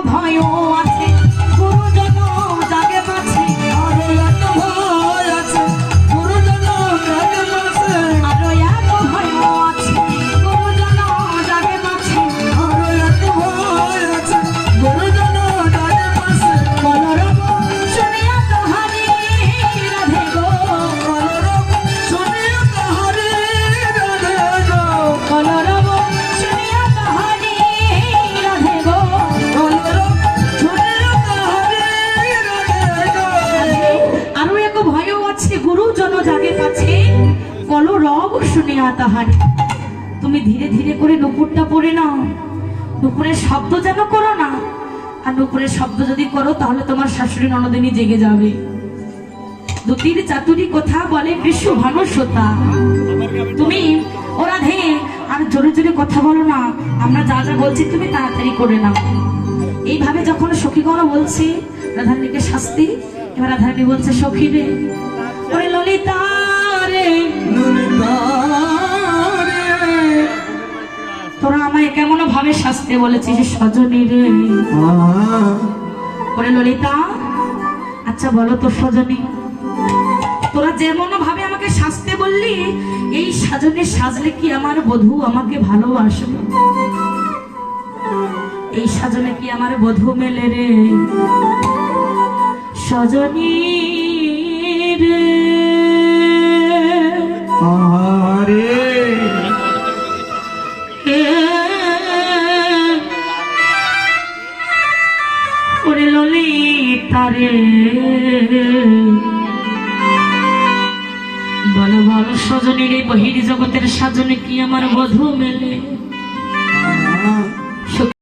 ভয় আছে গুরুজন জাগে পাচ্ছে, আরো এত ভয় আছে গুরুজন জাগে পাচ্ছে, আরো এত ভয় আছে গুরুজন জাগে পাচ্ছে, আরো এত ভয় আছে গুরুজন জাগে পাচ্ছে। কলরব শুনিয়া তাহারি রাধে গো, কলরব শুনিয়া তাহারি রাধে গো, কলরব শুনিয়া তাহারি রাধে গো। কলরব শুনিয়া তাহারি রাধে গো। আরো এক ভয় আছে গুরুজন জাগে পাচ্ছে, কলরব শুনিয়া তাহারি। তুমি ধীরে ধীরে করে নুপুরটা পড়ে নাও, নুপুরের শব্দ যেন করো না, আর নুপুরের শব্দ যদি করো তাহলে তোমার শাশুড়ি ননদিনী জেগে যাবে। দুটির চাতুরি কথা বলে বিশ্ব ভানুসতা। তুমি ও রাধে আর জোরে জোরে কথা বলো না, আমরা যা যা বলছি তুমি তাড়াতাড়ি করে নাও। এইভাবে যখন সখীগণ বলছে রাধারানীকে শাস্তি, এবার রাধারানী বলছে সখী রে, ওরে ললিতা রে, ললিতা রে, তোরা আমায় কেমন ভাবে শাস্তি বলেছিস সজনী রে। ওরে ললিতা, আচ্ছা বলো তো সজনী, তোরা যেমন ভাবে আমাকে শাস্তি বললি, এই সাজনে সাজলে কি আমার বধূ আমাকে ভালোবাসবে? এই সাজনে কি আমার বধূ মেলে রে সজনী রে। আরে ওরে ললিতা রে, বলো বলো সজনী রে, বহির জগতের সাজনে কি আমার বধূ মেলে?